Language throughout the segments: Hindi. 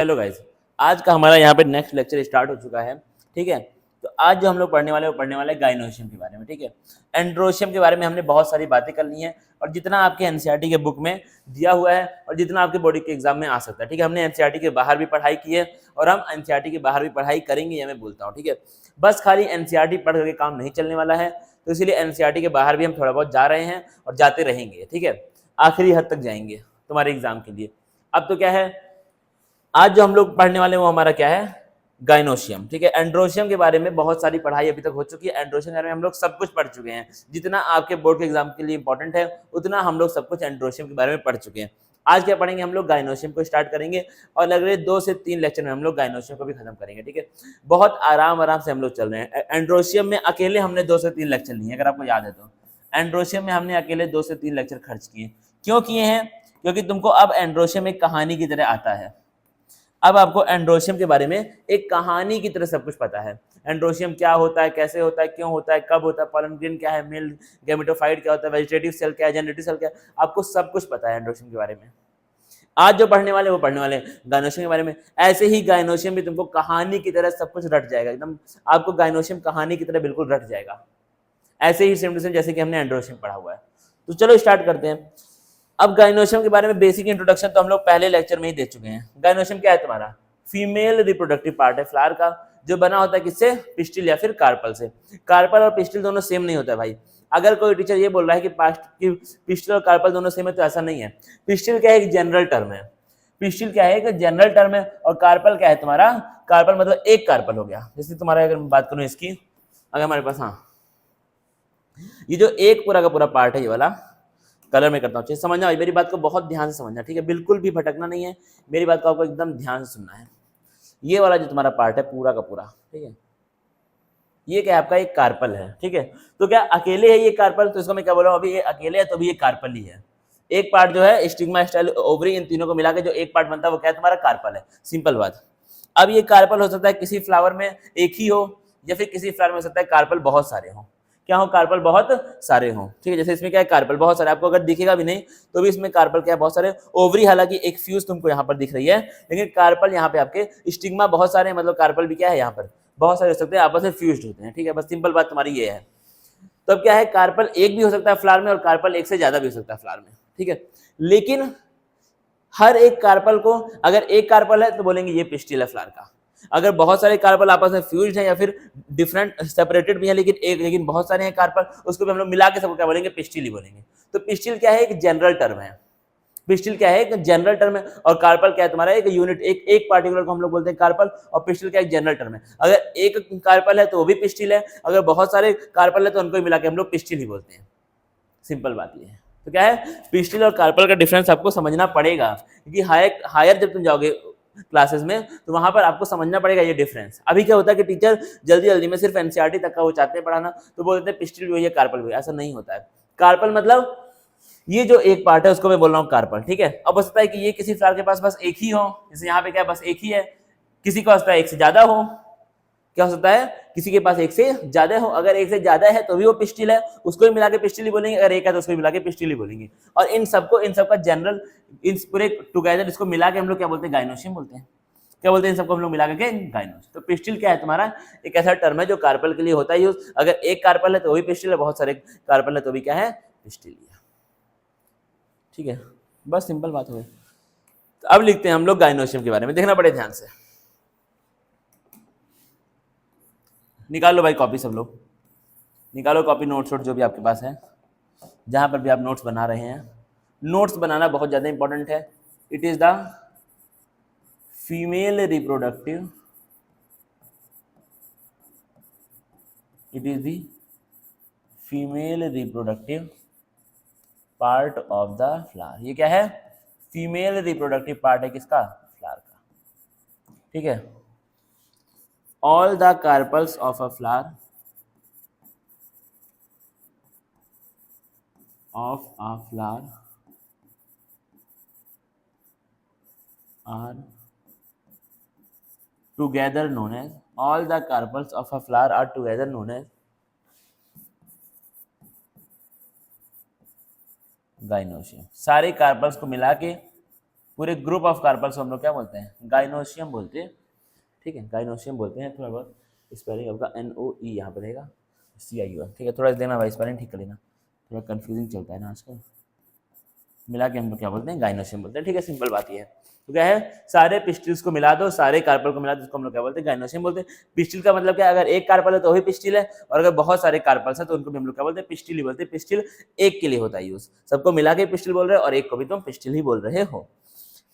हेलो गाइस, आज का हमारा यहाँ पे नेक्स्ट लेक्चर स्टार्ट हो चुका है। ठीक है, तो आज जो हम लोग पढ़ने वाले वो पढ़ने वाले गाइनोशियम के बारे में। ठीक है, एंड्रोशियम के बारे में हमने बहुत सारी बातें कर ली हैं और जितना आपके एनसीईआरटी के बुक में दिया हुआ है और जितना आपके बॉडी के एग्जाम में आ सकता है। ठीक है, हमने एनसीईआरटी के बाहर भी पढ़ाई की है और हम एनसीईआरटी के बाहर भी पढ़ाई करेंगे, ये मैं बोलता हूँ। ठीक है, बस खाली एनसीईआरटी पढ़ करके काम नहीं चलने वाला है, तो इसीलिए एनसीईआरटी के बाहर भी हम थोड़ा बहुत जा रहे हैं और जाते रहेंगे। ठीक है, आखिरी हद तक जाएंगे तुम्हारे एग्जाम के लिए। अब तो क्या है, आज जो हम लोग पढ़ने वाले हैं वो हमारा क्या है, गाइनोशियम। ठीक है, एंड्रोशियम के बारे में बहुत सारी पढ़ाई अभी तक हो चुकी है। एंड्रोशियम के बारे में हम लोग सब कुछ पढ़ चुके हैं, जितना आपके बोर्ड के एग्जाम के लिए इंपॉर्टेंट है उतना हम लोग सब कुछ एंड्रोशियम के बारे में पढ़ चुके हैं। आज क्या पढ़ेंगे, हम लोग गाइनोशियम को स्टार्ट करेंगे और अगले 2 से 3 लेक्चर में हम लोग गाइनोशियम को भी खत्म करेंगे। ठीक है, बहुत आराम आराम से हम लोग चल रहे हैं। एंड्रोशियम में अकेले हमने 2 से 3 लेक्चर लिए, अगर आपको याद है तो एंड्रोशियम में हमने अकेले 2 से 3 लेक्चर खर्च किए। क्यों किए हैं? क्योंकि तुमको अब एंड्रोशियम एक कहानी की तरह आता है। अब आपको एंड्रोशियम के बारे में एक कहानी की तरह सब कुछ पता है। एंड्रोशियम क्या होता है, कैसे होता है, क्यों होता है, कब होता है, पॉलन ग्रेन क्या है, मेल गैमेटोफाइट क्या होता है, वेजिटेटिव सेल क्या है, जनरेटिव सेल क्या है, आपको सब कुछ पता है एंड्रोशियम के बारे में। आज जो पढ़ने वाले वो पढ़ने वाले गाइनोशियम के बारे में। ऐसे ही गाइनोशियम भी तुमको कहानी की तरह सब कुछ रट जाएगा एकदम। आपको गाइनोशियम कहानी की तरह बिल्कुल रट जाएगा, ऐसे ही सेम टू सेम जैसे कि हमने एंड्रोशियम पढ़ा हुआ है। तो चलो स्टार्ट करते हैं। अब गाइनोशियम के बारे में बेसिक इंट्रोडक्शन तो हम लोग पहले लेक्चर में ही दे चुके हैं। गाइनोशियम क्या है, तुम्हारा फीमेल रिप्रोडक्टिव पार्ट है फ्लावर का, जो बना होता है किससे, पिस्टिल या फिर कार्पल से। कार्पल और पिस्टिल दोनों सेम नहीं होता है भाई। अगर कोई टीचर ये बोल रहा है कि पिस्टिल और कार्पल दोनों सेम है, तो ऐसा नहीं है। पिस्टिल क्या है, एक जनरल टर्म है। पिस्टिल क्या है, एक जनरल टर्म है। और कार्पल क्या है तुम्हारा, कार्पल मतलब एक कार्पल हो गया। जैसे तुम्हारा अगर बात करूं इसकी, अगर हमारे पास, हाँ, ये जो एक पूरा का पूरा पार्ट है, ये वाला कलर में करता हूँ, समझना भाई, मेरी बात को बहुत ध्यान से समझना। ठीक है, बिल्कुल भी भटकना नहीं है, मेरी बात को आपको एकदम ध्यान से सुनना है। ये वाला जो तुम्हारा पार्ट है पूरा का पूरा, ठीक है, ये क्या है, आपका एक कार्पल है। ठीक है, तो क्या अकेले है ये कार्पल, तो इसको मैं क्या बोल रहा हूँ, अभी ये अकेले है तो भी ये कार्पल ही है। एक पार्ट जो है स्टिग्मा, स्टाइल, ओवरी, इन तीनों को मिला के जो एक पार्ट बनता है वो क्या है, तुम्हारा कार्पल है। सिंपल बात। अब ये कार्पल हो सकता है किसी फ्लावर में एक ही हो, या फिर किसी फ्लावर में हो सकता है कार्पल बहुत सारे हों। क्या हो, कार्पल बहुत सारे हों। ठीक है, जैसे इसमें क्या है, कार्पल बहुत सारे, आपको अगर दिखेगा भी नहीं तो भी इसमें कार्पल क्या है, बहुत सारे। ओवरी हालांकि एक फ्यूज तुमको यहाँ पर दिख रही है, लेकिन कार्पल यहाँ पे आपके स्टिग्मा बहुत सारे, मतलब कार्पल भी क्या है, यहाँ पर बहुत सारे हो सकते हैं, आपस में फ्यूज्ड होते हैं। ठीक है, बस सिंपल बात तुम्हारी ये है। तो अब क्या है, कार्पल एक भी हो सकता है फ्लावर में और कार्पल एक से ज्यादा भी हो सकता है फ्लावर में। ठीक है, लेकिन हर एक कार्पल को, अगर एक कार्पल है तो बोलेंगे ये पिस्टिल है फ्लावर का। अगर बहुत सारे कार्पल आपस में फ्यूज्ड हैं या फिर डिफरेंट सेपरेटेड भी हैं, लेकिन बहुत सारे हैं कार्पल, उसको भी हम लोग मिला के सबको क्या बोलेंगे, पिस्टिल ही बोलेंगे। तो पिस्टिल क्या है, एक जनरल टर्म है। पिस्टिल क्या है, एक जनरल टर्म है। और कार्पल क्या है तुम्हारा, एक यूनिट, एक पार्टिकुलर को हम लोग बोलते हैं कार्पल। और पिस्टिल क्या है, एक जनरल टर्म है। अगर एक कार्पल है तो वो भी पिस्टिल है, अगर बहुत सारे कार्पल है तो उनको मिला के हम लोग पिस्टिल ही बोलते हैं। सिंपल बात ये है। तो क्या है, पिस्टिल और कार्पल का डिफरेंस आपको समझना पड़ेगा, क्योंकि हायर जब तुम जाओगे क्लासेस में तो वहां पर आपको समझना पड़ेगा ये डिफरेंस। अभी क्या होता है कि टीचर जल्दी जल्दी में सिर्फ एनसीईआरटी तक का वो चाहते हैं पढ़ाना, तो बोलते हैं पिस्टिल भी है कार्पल भी। ऐसा नहीं होता है। कार्पल मतलब ये जो एक पार्ट है उसको मैं बोल रहा हूँ कार्पल। ठीक है, अब हो सकता है कि ये किसी फ्लावर के पास बस एक ही हो, जैसे यहाँ पे क्या बस एक ही है, किसी का हो सकता है एक से ज्यादा हो। क्या हो सकता है, किसी के पास एक से ज्यादा हो। अगर एक से ज्यादा है तो भी वो पिस्टिल है, उसको भी मिला के पिस्टिल ही बोलेंगे। अगर एक है तो उसको भी मिला के पिस्टिल ही बोलेंगे। और इन सबका जनरल, इन पूरे टुगेदर इसको मिला के हम लोग क्या बोलते हैं, गाइनोशियम बोलते हैं। क्या बोलते हैं, इन सबको हम लोग मिला के गाइनोशियम। तो पिस्टिल क्या है तुम्हारा, एक ऐसा टर्म है जो कार्पल के लिए होता है यूज। अगर एक कार्पल है तो भी पिस्टिल है, बहुत सारे कार्पल है तो भी क्या है, पिस्टिल है। ठीक है, बस सिंपल बात हो गई। तो अब लिखते हैं हम लोग गाइनोशियम के बारे में, देखना पड़े ध्यान से। निकाल लो भाई कॉपी, सब लोग निकालो कॉपी, नोट्स जो भी आपके पास है, जहां पर भी आप नोट्स बना रहे हैं। नोट्स बनाना बहुत ज़्यादा इंपॉर्टेंट है। It is the female reproductive, it is the female reproductive part of the flower. ये क्या है, फीमेल रिप्रोडक्टिव पार्ट है किसका, फ्लावर का। ठीक है, all the carpels of a flower, are together known as, all the carpels of a flower are together known as gynoecium. सारे कार्पल्स को मिला के पूरे ग्रुप ऑफ कार्पल्स को हम लोग क्या बोलते हैं, गाइनोशियम बोलते हैं, ठीक है, गाइनोशियम बोलते हैं। थोड़ा बहुत स्पेलिंग आपका NOE यहाँ पर रहेगा, CIU, ठीक है, थोड़ा देना भाई, स्पेलिंग ठीक कर लेना, थोड़ा कंफ्यूजिंग चलता है ना आजकल, मिला के हम लोग क्या बोलते हैं, गाइनोशियम बोलते हैं, ठीक है, सिंपल बात ये है। तो क्या है, सारे पिस्टिल्स को मिला दो, सारे कार्पल को मिला दो, इसको हम लोग क्या बोलते हैं, गाइनोशियम बोलते हैं। पिस्टिल का मतलब क्या है, अगर एक कार्पल है तो वही पिस्टिल है, और अगर बहुत सारे कार्पल्स है तो उनको भी हम लोग क्या बोलते हैं, पिस्टिल ही बोलते हैं। पिस्टिल एक के लिए होता है यूज, सबको मिला के पिस्टिल बोल रहे हो और एक को भी तुम पिस्टिल ही बोल रहे हो।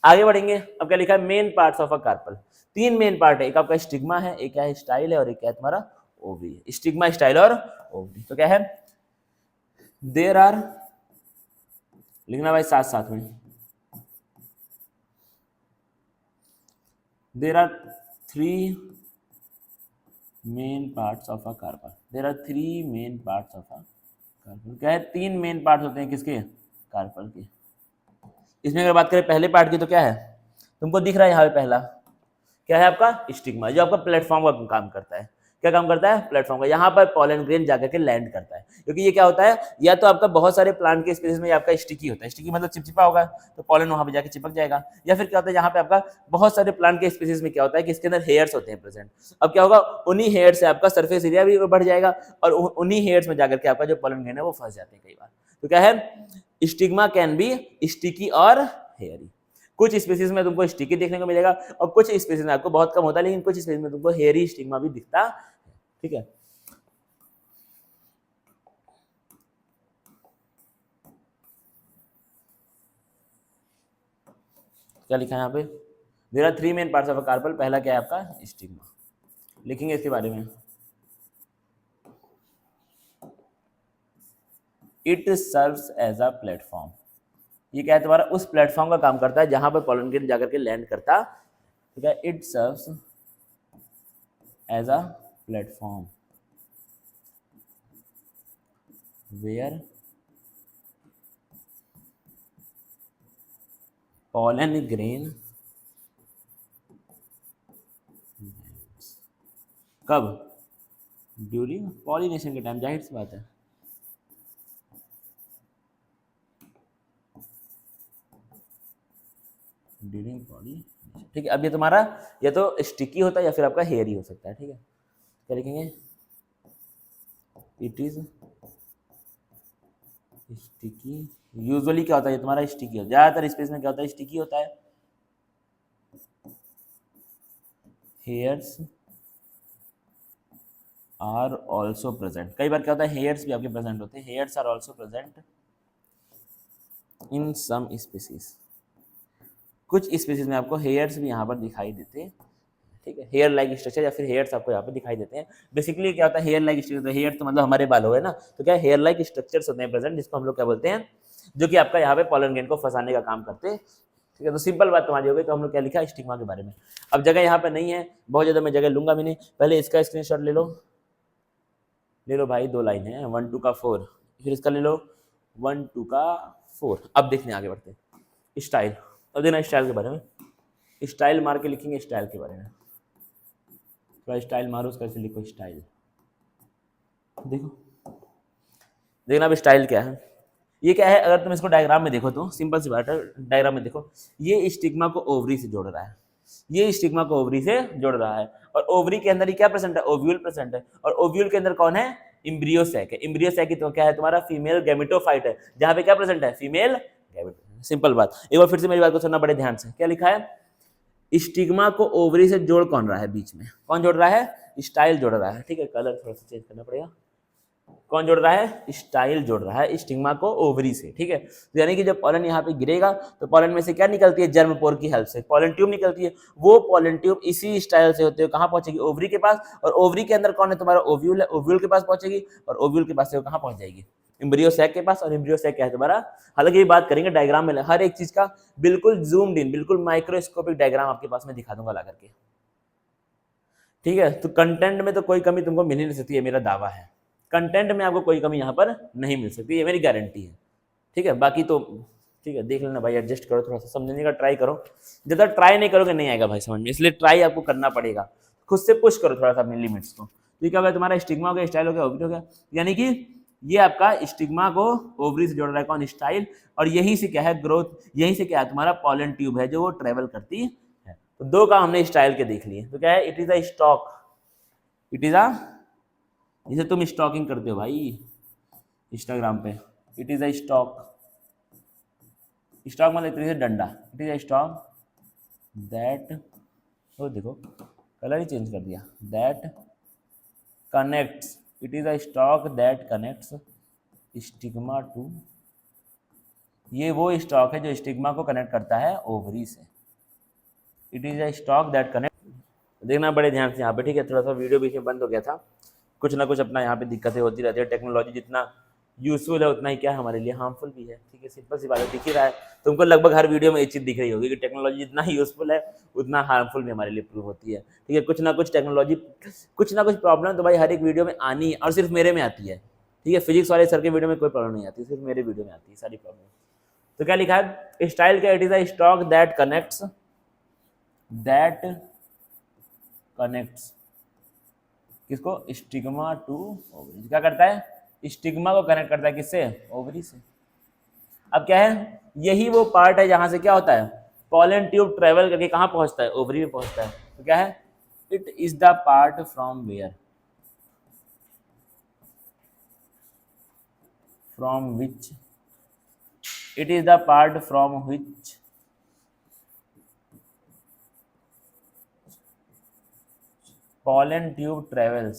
आगे बढ़ेंगे, अब क्या लिखा है, main parts of a carpel. 3 main part है, एक आपका स्टिग्मा है, एक क्या है, स्टाइल है, और एक क्या है तुम्हारा, ओवरी है। स्टिग्मा, स्टाइल और ओवरी। तो क्या है, देयर आर, लिखना भाई साथ साथ में, there are 3 main parts of a carpel. There are 3 main parts of a carpel. क्या है, 3 मेन पार्ट्स होते हैं किसके, कार्पल के। इसमें अगर बात करें पहले पार्ट की तो क्या है, तुमको दिख रहा है यहाँ पे पहला क्या है आपका, स्टिग्मा, जो आपका प्लेटफॉर्म का काम करता है। क्या काम करता है, प्लेटफॉर्म का। यहाँ पर पॉलन ग्रेन जाकर के लैंड करता है, क्योंकि ये क्या होता है, या तो आपका बहुत सारे प्लांट के स्पीसीज में आपका स्टिकी होता है, स्टिकी मतलब चिपचिपा होगा, तो पॉलन वहां पे जाके चिपक जाएगा। या फिर क्या होता है, यहाँ पे आपका बहुत सारे प्लांट के स्पीसीज में क्या होता है कि इसके अंदर हेयर्स होते हैं प्रेजेंट। अब क्या होगा, उन्हीं हेयर से आपका सरफेस एरिया भी बढ़ जाएगा, और उन्हीं हेयर्स में जाकर के आपका जो पॉलन ग्रेन है वो फंस जाते हैं कई बार। तो क्या है, स्टिग्मा कैन बी स्टिकी और हेयरी। कुछ स्पीसीज में तुमको स्टिकी देखने को मिलेगा, और कुछ स्पीसीज में आपको बहुत कम होता है, लेकिन कुछ स्पीसीज में तुमको हेयरी स्टिग्मा भी दिखता है, ठीक है। क्या लिखा है यहाँ पे, there are 3 main parts of a carpel. पहला क्या है आपका, स्टिग्मा, लिखेंगे इसके बारे में। It serves as a platform. ये क्या है तुम्हारा, उस प्लेटफॉर्म का काम करता है जहां पर पॉलन ग्रेन जाकर के लैंड करता, ठीक है। It serves as a platform where pollen grain, कब, ड्यूरिंग पॉलिनेशन के टाइम, जाहिर सी बात है। ड्यूरिंग पॉलिनेशन, ठीक है। अब ये तुम्हारा या तो स्टिकी होता है या फिर आपका हेयरी हो सकता है, ठीक है। क्या लिखेंगे, इट इज स्टिकी। यूजुअली क्या होता है, ये तुम्हारा स्टिकी होता है, ज्यादातर स्पेस में क्या होता है, स्टिकी होता है। Hairs are also present. कई बार क्या होता है, हेयर्स भी आपके प्रेजेंट होते हैं। Hairs are also present in some species. कुछ स्पीसीज में आपको हेयर्स भी यहाँ पर दिखाई देते हैं, ठीक है। हेयर लाइक स्ट्रक्चर या फिर हेयर्स आपको यहाँ पे दिखाई देते हैं। बेसिकली क्या होता है, हेयर लाइक स्ट्रक्चर, हेयर तो मतलब हमारे बाल हो गए ना, तो क्या हेयर लाइक स्ट्रक्चर्स होते हैं प्रेजेंट, जिसको हम लोग क्या बोलते हैं, जो कि आपका यहाँ पे पॉलन ग्रेन को फंसाने का काम करते हैं, ठीक है। तो सिंपल बात तुम्हारी हो गई। तो हम लोग क्या लिखा, स्टिग्मा के बारे में। अब जगह यहाँ पे नहीं है, बहुत ज़्यादा मैं जगह लूंगा भी नहीं। पहले इसका स्क्रीनशॉट ले लो भाई, 2 लाइन है, 1 2 का 4, फिर इसका ले लो 1 2 का 4। अब देखने आगे बढ़ते हैं, स्टाइल। अब देखना स्टाइल के बारे में, स्टाइल मार के लिखेंगे स्टाइल के बारे में। थोड़ा स्टाइल मारो, उसका से लिखो स्टाइल। देखो देखना अब स्टाइल क्या है। ये क्या है, अगर तुम इसको डायग्राम में देखो तो सिंपल सी बात है, डायग्राम में देखो, ये स्टिग्मा को ओवरी से जोड़ रहा है, ये स्टिग्मा को ओवरी से जोड़ रहा है, और ओवरी के अंदर ही क्या प्रेजेंट है, ओव्यूल प्रेजेंट है, और ओव्यूल के अंदर कौन है, इम्ब्रियो सैक है। इम्ब्रियो सैक तो क्या है तुम्हारा, फीमेल गैमेटोफाइट है, जहां पे क्या प्रेजेंट है, फीमेल गैमेटो। सिंपल बात। एक बार फिर से मेरी बात को सुनना बड़े ध्यान से। क्या लिखा है, स्टिग्मा को ओवरी से जोड़ कौन रहा है, बीच में कौन जोड़ रहा है, स्टाइल जोड़ रहा है, ठीक है। कलर थोड़ा सा चेंज करना पड़ेगा। कौन जोड़ रहा है, स्टाइल जोड़ रहा है स्टिग्मा को ओवरी से, ठीक है। तो यानी कि जब पॉलन यहाँ पे गिरेगा तो पॉलन में से क्या निकलती है, जर्म पोर की हेल्प से पॉलन ट्यूब निकलती है। वो पॉलन ट्यूब इसी स्टाइल से होते हुए कहाँ पहुंचेगी, ओवरी के पास, और ओवरी के अंदर कौन है तुम्हारा, ओव्यूल है, ओव्यूल के पास पहुंचेगी, और ओव्यूल के पास से वो कहाँ पहुंच जाएगी, इम्ब्रियो सैक के पास। और इम्ब्रियो सैक क्या है तुम्हारा, हालांकि ये बात करेंगे डायग्राम में, हर एक चीज का बिल्कुल जूम्ड इन, बिल्कुल माइक्रोस्कोपिक डायग्राम आपके पास में दिखा दूंगा ला करके, ठीक है। तो कंटेंट में तो कोई कमी तुमको मिल ही नहीं सकती है, मेरा दावा है। कंटेंट में आपको कोई कमी यहाँ पर नहीं मिल सकती, ये मेरी गारंटी है, ठीक है। बाकी तो ठीक है, देख लेना भाई, एडजस्ट करो, थोड़ा सा समझने का ट्राई करो। जब तक ट्राई नहीं करोगे नहीं आएगा भाई समझ में, इसलिए ट्राई आपको करना पड़ेगा, खुद से पुश करो थोड़ा सा अपने लिमिट्स को। तो क्या भाई, तुम्हारा स्टिग्मा हो गया, स्टाइल हो गया, ओवरी हो गया, यानी कि ये आपका स्टिग्मा को ओवरी से जोड़ रहा है कौन, स्टाइल, और यही से क्या है ग्रोथ, यही से क्या है तुम्हारा पॉलन ट्यूब है जो वो ट्रेवल करती है। तो दो काम हमने स्टाइल के देख लिए। तो क्या है, it is a stalk, it is a, जैसे तुम स्टॉकिंग करते हो भाई इंस्टाग्राम पे, it is a stalk, stalk मतलब एक तरीके से डंडा, it is a stalk that, तो देखो कलर ही चेंज कर दिया, that connects, it is a stalk that connects stigma to, ये वो स्टॉक है जो स्टिग्मा को कनेक्ट करता है ओवरी से, it is a stalk that connect. देखना बड़े ध्यान से यहाँ पे, ठीक है, थोड़ा सा वीडियो बीच में बंद हो गया था, कुछ ना कुछ अपना यहाँ पे दिक्कतें होती रहती है। टेक्नोलॉजी जितना यूजफुल है उतना ही क्या है हमारे लिए हार्मफुल भी है, ठीक है, सिंपल सी बात है, दिख ही रहा है तुमको, लगभग हर वीडियो में एक चीज़ दिख रही होगी कि टेक्नोलॉजी जितना यूजफुल है उतना हार्मफुल भी हमारे लिए प्रूव होती है, ठीक है। कुछ ना कुछ टेक्नोलॉजी, कुछ ना कुछ प्रॉब्लम तो भाई हर एक वीडियो में आनी है, और सिर्फ मेरे में आती है, ठीक है, फिजिक्स वाले सर के वीडियो में कोई प्रॉब्लम नहीं आती, सिर्फ मेरे वीडियो में आती है सारी प्रॉब्लम। तो क्या लिखा है, स्टाइल का, it is a stalk that connects, that connects किसको, स्टिग्मा टू ओवरी, क्या करता है, स्टिग्मा को कनेक्ट करता है किससे, ओवरी से। अब क्या है, यही वो पार्ट है जहां से क्या होता है, पॉलन ट्यूब ट्रेवल करके कहां पहुंचता है, ओवरी में पहुंचता है। तो क्या है, it is the part from where, from which, it is the part from which pollen tube travels,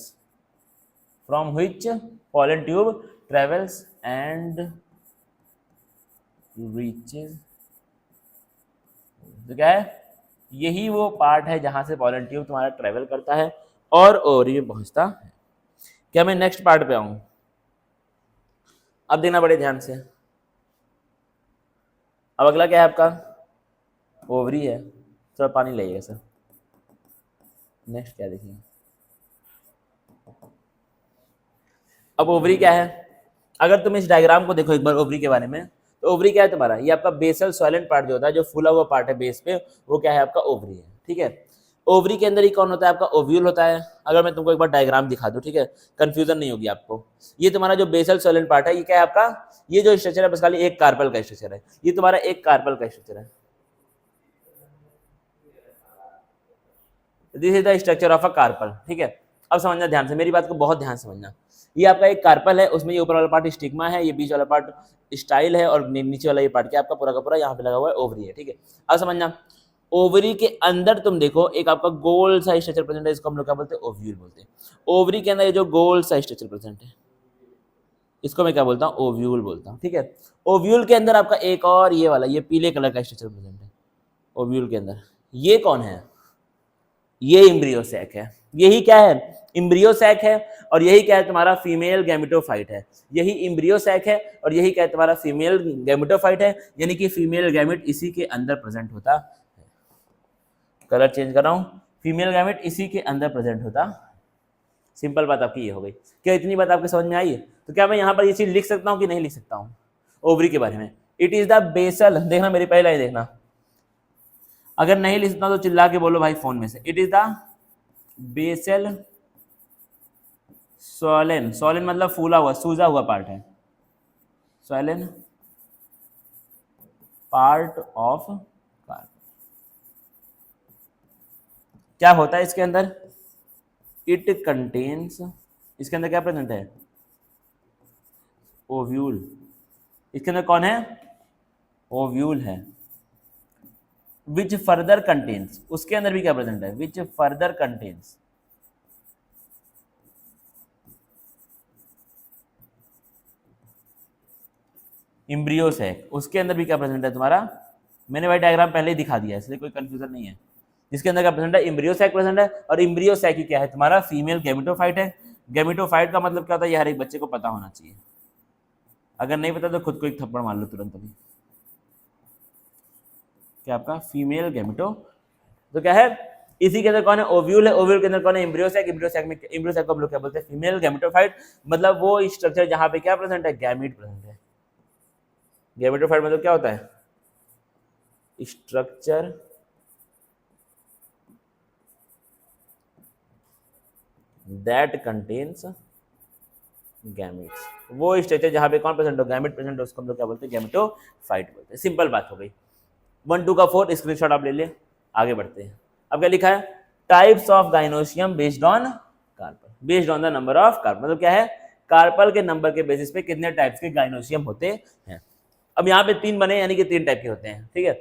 from which pollen tube travels and reaches, तो क्या है, यही वो पार्ट है जहां से पॉलन ट्यूब तुम्हारा ट्रेवल करता है और ओवरी में पहुंचता है। क्या मैं नेक्स्ट पार्ट पे आऊं, अब देखना बड़े ध्यान से। अब अगला क्या है आपका, ओवरी है, थोड़ा पानी लगेगा सर। नेक्स्ट क्या देखिए, अब ओवरी क्या है, अगर तुम इस डायग्राम को देखो एक बार ओवरी के बारे में, तो ओवरी क्या है तुम्हारा, ये आपका बेसल सॉइलेंट पार्ट जो होता है, जो फूला हुआ पार्ट है बेस पे, वो क्या है आपका ओवरी है, ठीक है। ओवरी के अंदर ही कौन होता है आपका, ओव्यूल होता है। अगर मैं तुमको एक बार डायग्राम दिखा दूं, ठीक है, कंफ्यूजन नहीं होगी आपको। ये तुम्हारा जो बेसल सॉइलेंट पार्ट है, ये क्या है आपका, ये जो स्ट्रक्चर है बस खाली एक कार्पल का स्ट्रक्चर है, ये तुम्हारा एक कार्पल का स्ट्रक्चर है, this is the structure of a carpel, ठीक है। अब समझना ध्यान से, मेरी बात को बहुत ध्यान से समझना, ये आपका एक कार्पल है, उसमें ये ऊपर वाला पार्ट स्टिग्मा है, ये बीच वाला पार्ट स्टाइल है, और नीचे वाला ये पार्ट क्या आपका पूरा का पूरा यहाँ पे लगा हुआ है ओवरी है, ठीक है। अब समझना, ओवरी के अंदर तुम देखो एक आपका गोल सा स्ट्रक्चर प्रेजेंट है, इसको हम लोग क्या बोलते हैं, ओव्यूल बोलते हैं। ओवरी के अंदर ये जो गोल सा स्ट्रक्चर प्रेजेंट है, इसको मैं क्या बोलता हूँ, ओव्यूल बोलता हूँ, ठीक है। ओव्यूल के अंदर आपका एक और ये वाला, ये पीले कलर का स्ट्रक्चर प्रेजेंट है ओव्यूल के अंदर, ये कौन है, ये इम्ब्रियो सैक है, यही क्या है, इम्ब्रियो सैक है, और यही क्या है तुम्हारा फीमेल गैमेटोफाइट है, यही इम्ब्रियो सैक है, और यही क्या है तुम्हारा फीमेल गैमेटोफाइट है, यानी कि फीमेल गैमेट इसी के अंदर प्रेजेंट होता है। कलर चेंज कर रहा हूं, फीमेल गैमेट इसी के अंदर प्रेजेंट होता। सिंपल बात आपकी ये हो गई, क्या इतनी बात आपके समझ में आई है? तो क्या मैं यहाँ पर ये चीज लिख सकता हूँ कि नहीं लिख सकता हूँ ओवरी के बारे में, इट इज द बेसल, देखना मेरी पहले लाइन देखना, अगर नहीं लिख सकता तो चिल्ला के बोलो भाई फोन में से, it is the basal swollen, swollen मतलब फूला हुआ सूजा हुआ पार्ट है, सोलन पार्ट ऑफ कार्प, क्या होता है इसके अंदर, इट कंटेन्स, इसके अंदर क्या प्रेजेंट है, ओव्यूल, इसके अंदर कौन है, ओव्यूल है, विच फर्दर कंटेन्स, उसके अंदर भी क्या प्रेजेंट है, which further contains embryo sac, उसके अंदर भी क्या प्रेजेंट है तुम्हारा, मैंने भाई डायग्राम पहले ही दिखा दिया है इसलिए कोई कंफ्यूजन नहीं है, जिसके अंदर क्या प्रेजेंट है, इम्ब्रियो सैक प्रेजेंट है, और इम्ब्रियो सैक ही क्या है तुम्हारा, फीमेल गैमेटोफाइट है। गैमेटोफाइट का मतलब क्या होता है, ये हर एक बच्चे को पता होना चाहिए, अगर नहीं पता तो खुद को एक थप्पड़ मार लो तुरंत अभी, क्या आपका फीमेल गैमेटो, तो क्या है, इसी के अंदर कौन है, ओव्यूल है, ओव्यूल के अंदर कौन है, इम्ब्रियो सैक, इम्ब्रियो सैक में, इम्ब्रियो सैक को हम लोग क्या बोलते हैं, फीमेल गैमेटोफाइट, मतलब वो स्ट्रक्चर जहां पे क्या प्रेजेंट है, गैमीट प्रेजेंट है। गैमेटोफाइट मतलब क्या होता है, स्ट्रक्चर that contains gametes, वो स्ट्रक्चर जहाँ पे कौन प्रेजेंट हो, गैमेट प्रेजेंट हो, उसको हम लोग क्या बोलते हैं, गैमेटोफाइट बोलते हैं। सिंपल बात हो गई। 1 2 का 4 स्क्रीनशॉट आप ले लिए, आगे बढ़ते हैं। अब क्या लिखा है, types of gynoecium based on carpel, based on the number of carpel, मतलब क्या है, कार्पल के नंबर के बेसिस पे कितने टाइप्स के गाइनोशियम होते हैं। अब यहाँ पे 3 बने, यानी कि 3 टाइप के होते हैं, ठीक है।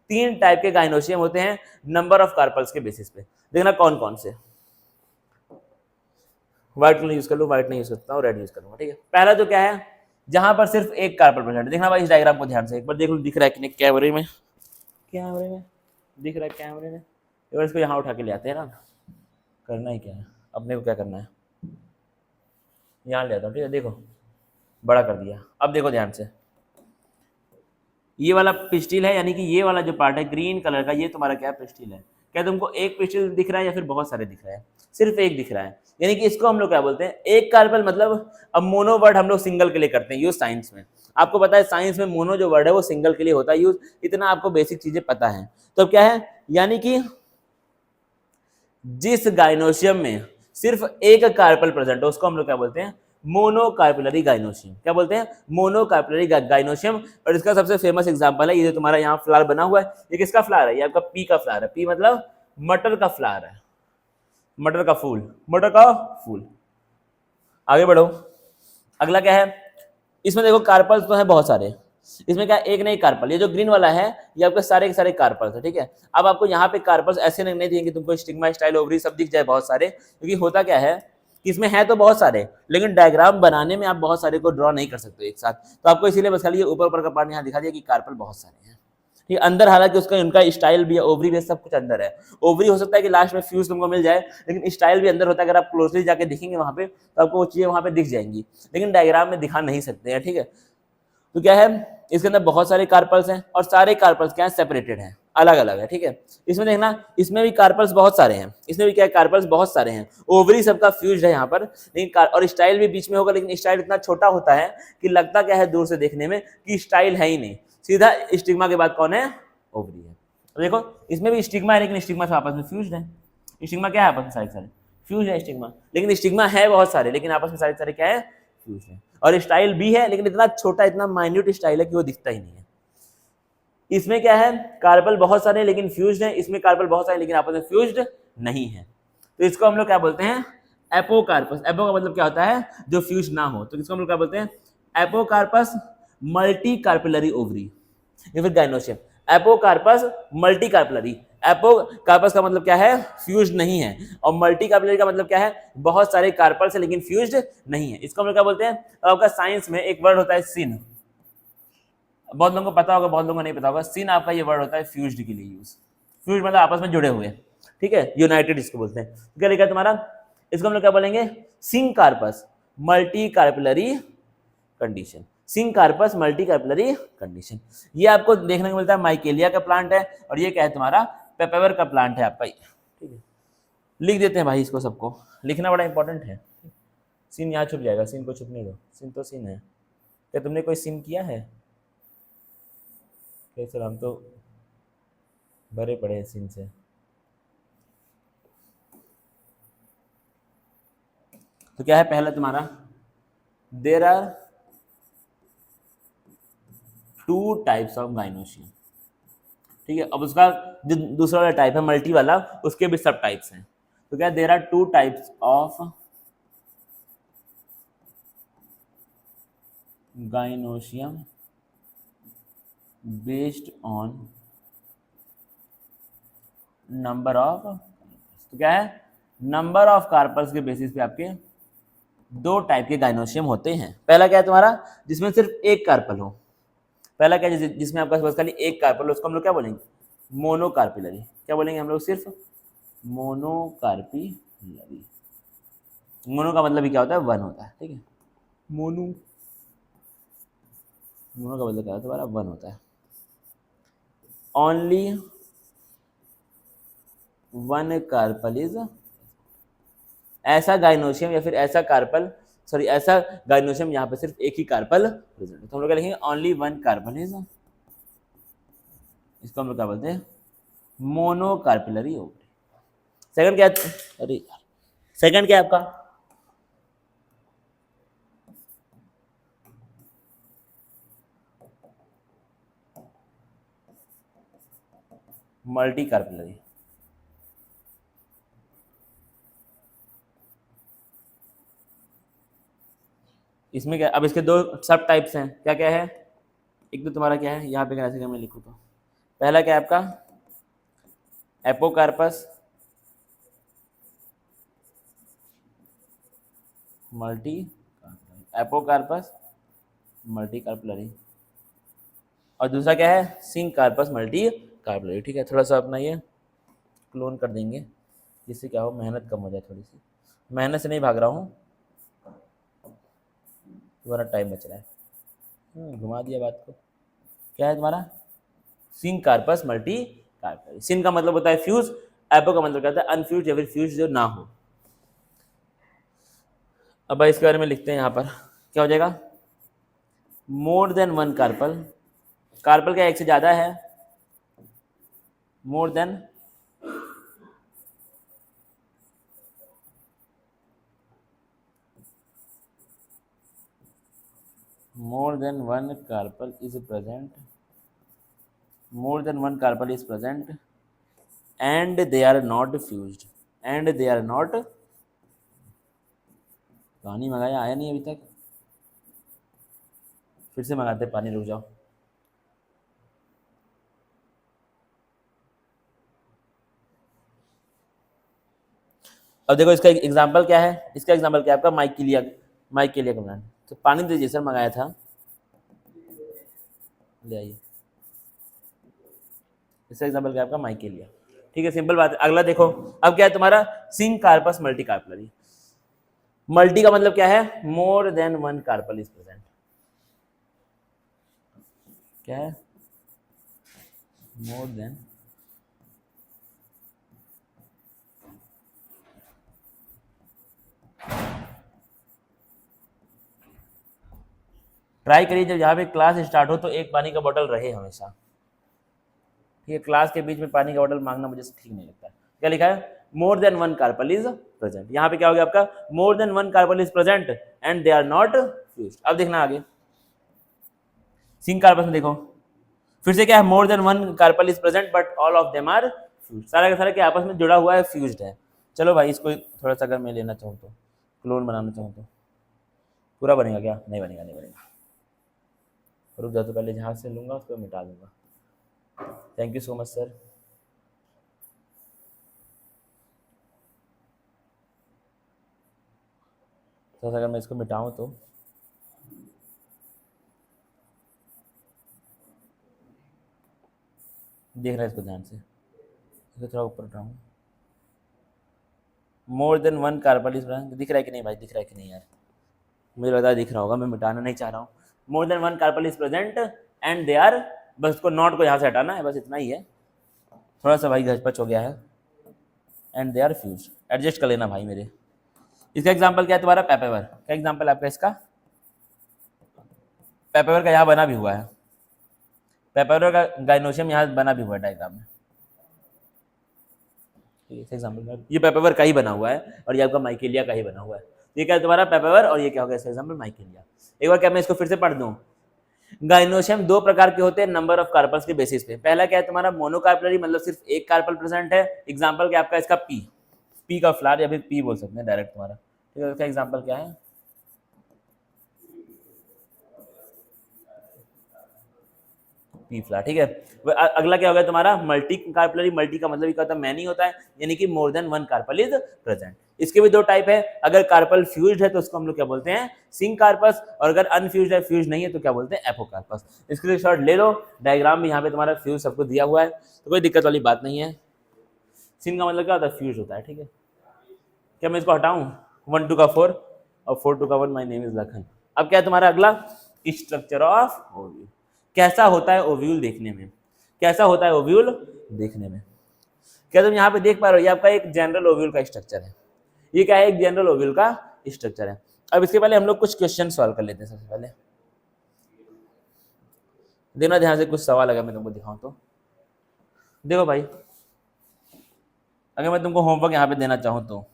3 टाइप के गाइनोशियम होते हैं नंबर ऑफ कार्पल्स के बेसिस पे। देखना कौन कौन से। व्हाइट कलर यूज कर लो, व्हाइट नहीं यूज करता हूँ, रेड यूज करूंगा, ठीक है। पहला तो क्या है, जहां पर सिर्फ एक कार्पल प्रेजेंट है। देखना भाई इस डायग्राम को ध्यान से एक बार देख लो, दिख रहा है कि नहीं कैमरे में, कैमरे में दिख रहा है, कैमरे में। एक बार इसको यहाँ उठा के ले आते हैं ना, करना ही क्या है अपने को, क्या करना है, यहाँ ले आता हूँ, ठीक है। देखो बड़ा कर दिया। अब देखो ध्यान से, ये वाला पिस्टिल है, यानी कि ये वाला जो पार्ट है ग्रीन कलर का, ये तुम्हारा क्या है, पिस्टिल है। क्या तुमको एक पिस्टिल दिख रहा है या फिर बहुत सारे दिख रहा है, सिर्फ एक दिख रहा है, यानी कि इसको हम लोग क्या बोलते हैं, एक कार्बन। मतलब अब मोनो वर्ड हम लोग सिंगल के लिए करते हैं यूज साइंस में। आपको पता है साइंस में मोनो जो वर्ड है वो सिंगल के लिए होता है यूज, इतना आपको बेसिक चीजें पता है। तो क्या है, यानी कि जिस गाइनोशियम में सिर्फ एक कार्पल प्रेजेंट हो उसको हम लोग क्या बोलते हैं, मोनोकार्पुलरी गाइनोशियम। क्या बोलते हैं, मोनोकार्पुलरी गाइनोशियम। और इसका सबसे फेमस एग्जांपल है ये जो तुम्हारा यहाँ फ्लावर बना हुआ है, ये किसका फ्लावर है, ये आपका पी का फ्लावर है। पी मतलब मटर का फ्लावर है, मटर का फूल, मटर का फूल। आगे बढ़ो, अगला क्या है, इसमें देखो कार्पल्स तो है बहुत सारे, इसमें क्या एक नहीं कार्पल, ये जो ग्रीन वाला है ये आपके सारे के सारे कार्पल्स है, ठीक है। अब आपको यहाँ पे कार्पल्स ऐसे नहीं दिखेंगे तुमको, स्टिग्मा स्टाइल ओवरी सब दिख जाए बहुत सारे, क्योंकि होता क्या है कि इसमें है तो बहुत सारे, लेकिन डायग्राम बनाने में आप बहुत सारे को ड्रॉ नहीं कर सकते एक साथ। तो आपको इसीलिए बस खाली ऊपर ऊपर का पार्ट यहाँ दिखा दिया कि कार्पल बहुत सारे हैं, ठीक है। अंदर हालांकि उसका उनका स्टाइल भी है, ओवरी भी सब कुछ अंदर है। ओवरी हो सकता है कि लास्ट में फ्यूज तुमको मिल जाए, लेकिन स्टाइल भी अंदर होता है। अगर आप क्लोजली जाके देखेंगे वहां पे तो आपको वो चीजें वहां पे दिख जाएंगी, लेकिन डायग्राम में दिखा नहीं सकते हैं, ठीक है। तो क्या है, इसके अंदर बहुत सारे कार्पल्स हैं और सारे कार्पल्स क्या है, सेपरेटेड हैं, अलग अलग है, ठीक है। इसमें देखना, इसमें भी कार्पल्स बहुत सारे हैं, इसमें भी क्या है, कार्पल्स बहुत सारे हैं। ओवरी सबका फ्यूज्ड है यहाँ पर, लेकिन और स्टाइल भी बीच में होगा, लेकिन स्टाइल इतना छोटा होता है कि लगता क्या है दूर से देखने में कि स्टाइल है ही नहीं, सीधा स्टिग्मा के बाद कौन है, ओवरी है। तो देखो इसमें भी स्टिग्मा है, लेकिन स्टिग्मा से आपस में फ्यूज्ड है। स्टिग्मा क्या है, आपस में सारे सारे फ्यूज है स्टिग्मा, लेकिन स्टिग्मा है बहुत सारे, लेकिन आपस में सारे सारे क्या है, फ्यूज है। और स्टाइल भी है, लेकिन इतना छोटा, इतना माइन्यूट स्टाइल है कि वो दिखता ही नहीं है। इसमें क्या है, कार्बल बहुत सारे लेकिन फ्यूज्ड है, इसमें कार्बल बहुत सारे लेकिन आपस में फ्यूज्ड नहीं है। तो इसको हम लोग क्या बोलते हैं, एपोकार्पस। एपो का मतलब क्या होता है, जो फ्यूज ना हो, तो इसको हम लोग क्या बोलते हैं, एपोकार्पस मल्टी कार्पुलरी ओवरी या फिर gynoecium. Apocarpous multi carpellary, apocarpous का मतलब क्या है, फ्यूज्ड नहीं है, और मल्टी कार्पुलरी का मतलब क्या है, बहुत सारे कार्पल्स है लेकिन फ्यूज्ड नहीं है। इसको हम लोग क्या बोलते हैं, आपका साइंस में एक वर्ड होता है सिन, बहुत लोगों को पता होगा, बहुत लोगों को नहीं पता होगा। सिन आपका ये वर्ड होता है फ्यूज्ड के लिए यूज, फ्यूज मतलब आपस में जुड़े हुए, ठीक है, यूनाइटेड इसको बोलते हैं। क्या लिखा है तुम्हारा, इसको हम लोग क्या बोलेंगे, सिंकार्पस multi carpellary condition, सिंकार्पस multi carpellary condition. ये आपको देखने को मिलता है माइकेलिया का प्लांट है, और ये क्या है तुम्हारा, पेपेवर का प्लांट है आपका, ठीक है। लिख देते हैं भाई इसको, सबको लिखना बड़ा इंपॉर्टेंट है। सिन यहाँ छुप जाएगा, सिन को छुपने दो, सिन तो सिन है। क्या तुमने कोई सिन किया है, सर हम तो भरे पड़े हैं सिन से। तो क्या है पहला तुम्हारा, there are 2 types of gynoecium, ठीक है। अब उसका जो दूसरा वाला टाइप है मल्टी वाला, उसके भी सब टाइप्स हैं। तो क्या, there are 2 types of gynoecium based on number of, तो क्या है, नंबर ऑफ कार्पल्स के बेसिस पे आपके 2 टाइप के गाइनोशियम होते हैं। पहला क्या है तुम्हारा, जिसमें सिर्फ एक कार्पल हो, पहला क्या है जिसमें आपका बस खाली एक कार्पल हो, उसको हम लोग क्या बोलेंगे, मोनोकार्पुलरी। क्या बोलेंगे हम लोग, सिर्फ मोनोकार्पुलरी। मोनो का मतलब ही क्या होता है, 1 होता है, ठीक है। मोनो, मोनो का मतलब क्या होता है तुम्हारा, 1 होता है। ओनली 1 कार्पल इज, ऐसा गाइनोशियम या फिर ऐसा कार्पल, सॉरी ऐसा गाइनोशियम यहाँ पे सिर्फ एक ही कार्पल प्रेजेंट है, तो हम लोग क्या लिखेंगे, ओनली 1 कार्पल इज, इसको हम लोग क्या बोलते हैं, मोनोकार्पुलरी ओवरी। सेकंड क्या, अरे यार सेकंड क्या है आपका, मल्टी कार्पेलरी। इसमें क्या, अब इसके दो सब टाइप्स हैं, क्या क्या है? एक तो तुम्हारा क्या है, यहाँ पे कैसे मैं लिखूँ तो पहला क्या है आपका, apocarpous multi, apocarpous multi carpellary, और दूसरा क्या है, सिंक कार्पस मल्टी कार्पेलरी। ठीक है, थोड़ा सा अपना ये क्लोन कर देंगे जिससे क्या हो, मेहनत कम हो जाए, थोड़ी सी मेहनत से नहीं भाग रहा हूँ, तुम्हारा टाइम बच रहा है। घुमा दिया बात को। क्या है तुम्हारा, syncarpous multicarpellary. Syn का मतलब होता है फ्यूज, एपो का मतलब कहता है अनफ्यूज या फिर फ्यूज जो ना हो। अब भाई इसके बारे में लिखते हैं यहाँ पर, क्या हो जाएगा, more than one carpel, carpel क्या एक से ज्यादा है, more than one carpel is present, more than one carpel is present and they are not fused, and they are not, पानी मंगाया आया नहीं अभी तक, फिर से मंगाते पानी, रुक जाओ। अब देखो इसका एग्जांपल क्या है, इसका एग्जांपल क्या है आपका, माइकेलिया का प्लांट। तो पानी दीजिए सर, मंगाया था, ले आइए। इसका एग्जांपल क्या है आपका, माइकेलिया। ठीक है, सिंपल बात है। अगला देखो, अब क्या है तुम्हारा, syncarpous multicarpellary. Multi का मतलब क्या है, more than one carpel is present. क्या है, मोर देन, ट्राई करिए जब यहाँ पे क्लास स्टार्ट हो तो एक पानी का बोतल रहे हमेशा। ठीक है, क्लास के बीच में पानी का बोतल मांगना मुझे ठीक नहीं लगता है। क्या लिखा है, more than one carpel is present. यहाँ पे क्या हो गया आपका, more than one carpel is present and they are not fused. अब देखना आगे, सिंक कार्पस में देखो, फिर से क्या है, more than one carpel is present but all of them are fused. सारा का सारा क्या आपस में जुड़ा हुआ है, फ्यूज्ड है। चलो भाई इसको थोड़ा सा अगर मैं लेना चाहूँ तो, क्लोन बनाना चाहूँ तो पूरा बनेगा क्या, नहीं बनेगा, नहीं बनेगा। रुक जाओ, तो पहले जहाँ से लूँगा उसको मिटा दूंगा। Thank you so much sir. तो अगर मैं इसको मिटाऊँ तो देख रहा है इसको ध्यान से, इसको थोड़ा ऊपर उठाऊँ। More than one carbon is, दिख रहा है कि नहीं भाई, दिख रहा है कि नहीं यार, मुझे लगता है दिख रहा होगा, मैं मिटाना नहीं चाह रहा हूँ। More than one carbon is present and they are, बस उसको नॉट को यहाँ से हटाना है, बस इतना ही है। थोड़ा सा भाई घचपच हो गया है। And they are fuse, adjust कर लेना भाई मेरे। इसका एग्जाम्पल क्या है तुम्हारा, पेपेवर। क्या एग्जाम्पल आपका इसका, पेपेवर का यहाँ बना भी हुआ है, पेपेवर का गाइनोशियम यहाँ बना भी हुआ है डायग्राम में। एग्जाम्पल ये पेपेवर का ही बना हुआ है और ये आपका माइकेलिया का ही बना हुआ है। ये क्या है तुम्हारा, पेपेवर, और ये क्या होगा इसका एग्जाम्पल, माइकेलिया। एक बार क्या मैं इसको फिर से पढ़ दूं, गाइनोशियम दो प्रकार के होते हैं नंबर ऑफ कार्पल्स के बेसिस पे। पहला क्या है तुम्हारा, मोनोकार्पलरी, मतलब सिर्फ एक कार्पल प्रेजेंट है। एग्जांपल क्या आपका इसका, पी का फ्लावर, या फिर पी बोल सकते हैं डायरेक्ट तुम्हारा। ठीक है, इसका एग्जांपल क्या है, पी फ्लैट। ठीक है, अगला क्या हो गया तुम्हारा, मल्टी कार्पलरी। मल्टी का मतलब क्या होता है, मैनी होता है, यानी कि more than one carpel is present. इसके भी दो टाइप है, अगर कार्पल फ्यूज्ड है तो उसको हम लोग क्या बोलते हैं, सिंक कार्पस, और अगर अनफ्यूज्ड है, फ्यूज नहीं है तो क्या बोलते हैं, एपोकार्पस। इसके लिए शॉर्ट ले लो, डायग्राम में यहाँ पे तुम्हारा फ्यूज सबको दिया हुआ है, तो कोई दिक्कत वाली बात नहीं है। सिंक का मतलब क्या होता है, फ्यूज होता है। ठीक है, क्या मैं इसको हटाऊं, 1 2 का 4 और 4 2 का 1, माय नेम इज लखन। अब क्या है तुम्हारा अगला, स्ट्रक्चर ऑफ ओव्यूल। कैसा होता है ओव्यूल देखने में, कैसा होता है ओव्यूल देखने में। क्या तुम यहाँ पे देख पा रहे हो, ये आपका एक जनरल ओव्यूल का स्ट्रक्चर है। ये क्या है, एक जनरल ओव्यूल का स्ट्रक्चर है। अब इसके पहले हम लोग कुछ क्वेश्चन सॉल्व कर लेते हैं। सबसे पहले देखना ध्यान से, कुछ सवाल अगर मैं तुमको दिखाऊं तो देखो भाई, अगर मैं तुमको होमवर्क यहाँ पे देना चाहूँ तो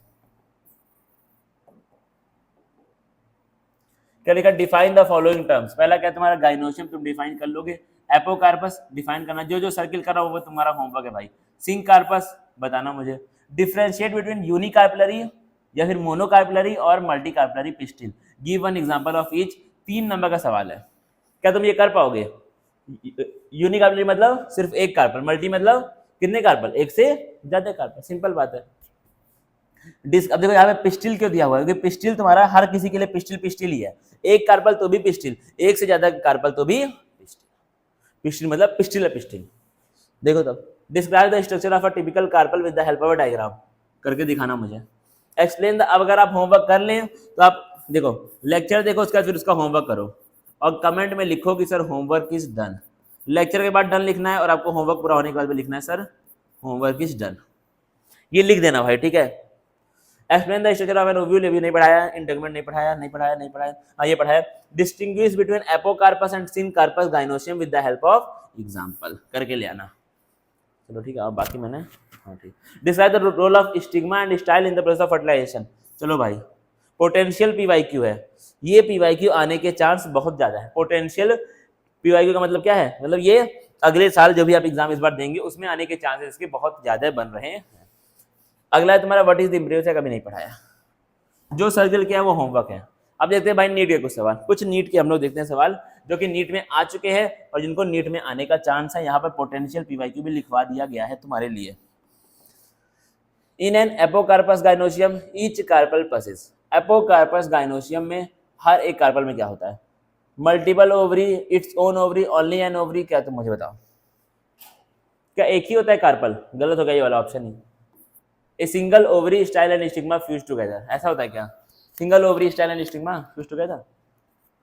क्या लिखा, डिफाइन द फॉलोइंग टर्म्स। पहला क्या तुम्हारा गाइनोशियम तुम डिफाइन कर लोगे, एपोकार्पस डिफाइन करना, जो जो सर्किल कर रहा हो वो तुम्हारा होमवर्क है भाई। सिंकार्पस बताना मुझे, डिफरेंशिएट बिटवीन यूनिकार्पलरी या फिर मोनोकार्पलरी और multicarpellary pistil, give one example of each. 3 number का सवाल है, क्या तुम ये कर पाओगे? यूनिकार्पलरी मतलब सिर्फ एक कार्पल, मल्टी मतलब कितने कार्पल, एक से ज्यादा कार्पल, सिंपल बात है। अब देखो यहाँ पे पिस्टिल क्यों दिया हुआ है, क्योंकि पिस्टिल तुम्हारा हर किसी के लिए पिस्टिल पिस्टिल ही है, एक कार्पल तो भी पिस्टिल, एक से ज्यादा कार्पल तो भी पिस्टिल, पिस्टिल मतलब पिस्टिल है पिस्टिल। देखो तब, describe the structure of a typical carpel with the help of a diagram, करके दिखाना मुझे। एक्सप्लेन द, अब अगर आप होमवर्क कर लें तो आप देखो लेक्चर देखो, उसके बाद फिर उसका होमवर्क करो और कमेंट में लिखो कि sir homework is done. Lecture के बाद डन लिखना है और आपको होमवर्क पूरा होने के बाद भी लिखना है सर होमवर्क इज डन, ये लिख देना भाई, ठीक है। Explain the structure of an ovule, ये भी नहीं पढ़ाया, इंटेगमेंट नहीं पढ़ाया, हाँ ये पढ़ाया। Distinguish between apocarpous and syncarpous gynoecium with the help of example, करके ले आना। चलो ठीक है, अब बाकी मैंने, हाँ ठीक। Describe the role of stigma and style in the process of fertilisation. चलो भाई, पोटेंशियल पीवाईक्यू है, ये पीवाईक्यू आने के चांस बहुत ज्यादा है। पोटेंशियल पीवाईक्यू का मतलब क्या है, मतलब ये अगले साल जो भी आप एग्जाम इस बार देंगे उसमें आने के चांसेस इसके बहुत ज्यादा बन रहे हैं। अगला है तुम्हारा व्हाट इज द एम्ब्रियो, से कभी नहीं पढ़ाया, जो सर्कल किया है वो होमवर्क है। अब देखते हैं भाई नीट के कुछ सवाल, कुछ नीट के हम लोग देखते हैं सवाल जो कि नीट में आ चुके हैं और जिनको नीट में आने का चांस है। यहाँ पर पोटेंशियल पीवाईक्यू भी लिखवा दिया गया है तुम्हारे लिए। In an apocarpous gynoecium each carpel possesses, apocarpous gynoecium में हर एक कार्पल में क्या होता है, multiple ovary, its own ovary, only an ovary, क्या तुम मुझे बताओ, क्या एक ही होता है कार्पल? गलत हो गया ये वाला option he. A single ovary style and stigma fuse together, ऐसा होता है क्या? Single ovary style and stigma fuse together,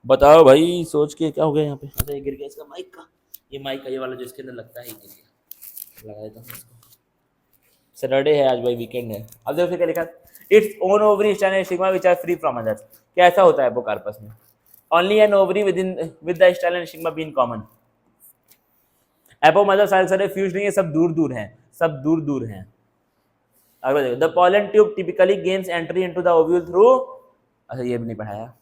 बताओ भाई सोच के, क्या हो गया यहाँ पे? अच्छा ये गिर गया इसका माइक का, ये माइक का ये वाला जो इसके अंदर लगता है, ये गिर गया, लगा देता हूँ इसको। सैटरडे है आज भाई, वीकेंड है। अब देखो फिर क्या लिखा, its own ovary style and stigma which are free from others, क्या ऐसा होता है एपोकार्पस में? Only an ovary with the style and stigma being common. Apo मतलब सारे सारे फ्यूज नहीं है, सब दूर दूर हैं, सब दूर दूर हैं। अगला देखो, the pollen tube typically gains entry into the ovule through, अच्छा ये भी नहीं पढ़ाया।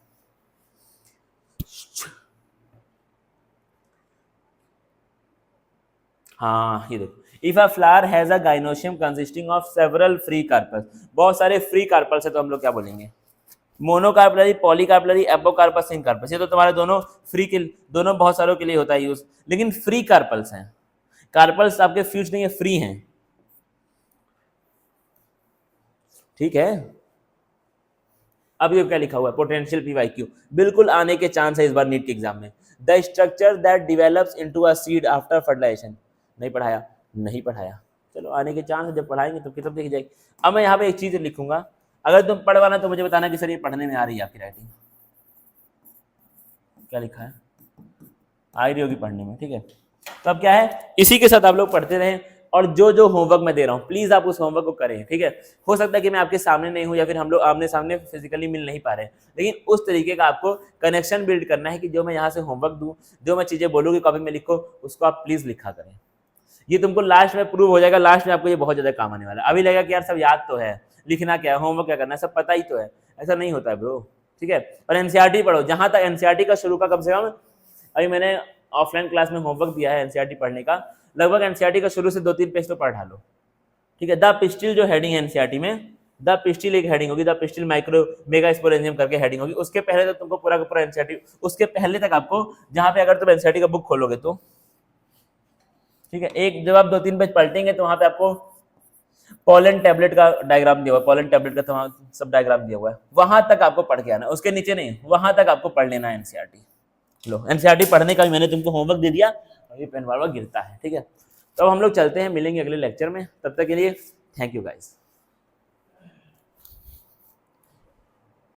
हाँ ये देखो, if a flower has a gynoecium consisting of several free carpels, बहुत सारे फ्री कार्पल्स है तो हम लोग क्या बोलेंगे, मोनोकार्पलरी, पॉलीकार्पलरी, एपोकार्पस, सिनकार्पस। ये तो तुम्हारे दोनों फ्री के, दोनों बहुत सारों के लिए होता है यूज, लेकिन फ्री कार्पल्स हैं, कार्पल्स आपके फ्यूज नहीं है, फ्री हैं, ठीक है। अब ये क्या लिखा हुआ है, पोटेंशियल पीवाईक्यू बिल्कुल आने के चांस है इस बार नीट के एग्जाम में। The structure that develops into a seed after fertilisation, नहीं पढ़ाया, नहीं पढ़ाया। चलो आने के चांस है, जब पढ़ाएंगे तो किताब देखी जाएगी। अब मैं यहाँ पे एक चीज लिखूंगा, अगर तुम पढ़वाना तो मुझे बताना कि सर ये पढ़ने में आ रही है आपकी राइटिंग, क्या लिखा है, आ रही होगी पढ़ने में, ठीक है। तो अब क्या है, इसी के साथ आप लोग पढ़ते रहें और जो जो होमवर्क मैं दे रहा हूँ प्लीज आप उस होमवर्क को करें, ठीक है। हो सकता है कि मैं आपके सामने नहीं हूँ या फिर हम लोग आमने सामने फिजिकली मिल नहीं पा रहे हैं, लेकिन उस तरीके का आपको कनेक्शन बिल्ड करना है कि जो मैं यहाँ से होमवर्क दूँ, जो मैं चीजें बोलूँगी कॉपी में लिखो, उसको आप प्लीज लिखा करें। ये तुमको लास्ट में प्रूव हो जाएगा, लास्ट में आपको ये बहुत ज्यादा काम आने वाला है। अभी लगेगा कि यार सब याद तो है, लिखना क्या है, होमवर्क क्या करना है, सब पता ही तो है, ऐसा नहीं होता है ब्रो, ठीक है। और एनसीईआरटी पढ़ो, जहां तक एनसीईआरटी का शुरू का कम से कम, अभी मैंने ऑफलाइन क्लास में होमवर्क दिया है एनसीईआरटी पढ़ने का, लगभग एनसीईआरटी का शुरू से 2-3 पेज तो पढ़ डालो, ठीक है। द पिस्टिल जो हेडिंग है एनसीईआरटी में, द पिस्टिल एक हेडिंग होगी, the pistil micro mega sporangium करके हेडिंग होगी। उसके पहले तक तुमको पूरा का पूरा एनसीईआरटी, उसके पहले तक आपको, जहां पे अगर तुम एनसीईआरटी का बुक खोलोगे तो, ठीक है, एक जब आप 2-3 पेज पलटेंगे तो वहां पे आपको पॉलन टैबलेट का डायग्राम दिया हुआ है, पॉलन टैबलेट का सब डायग्राम दिया हुआ है, वहां तक आपको पढ़ के आना, उसके नीचे नहीं, वहां तक आपको पढ़ लेना है एनसीईआरटी। लो एनसीईआरटी पढ़ने का भी मैंने तुमको होमवर्क दे दिया, अभी पेन बार बार गिरता है, ठीक है। तो अब हम लोग चलते हैं, मिलेंगे अगले लेक्चर में, तब तक के लिए थैंक यू गाइस।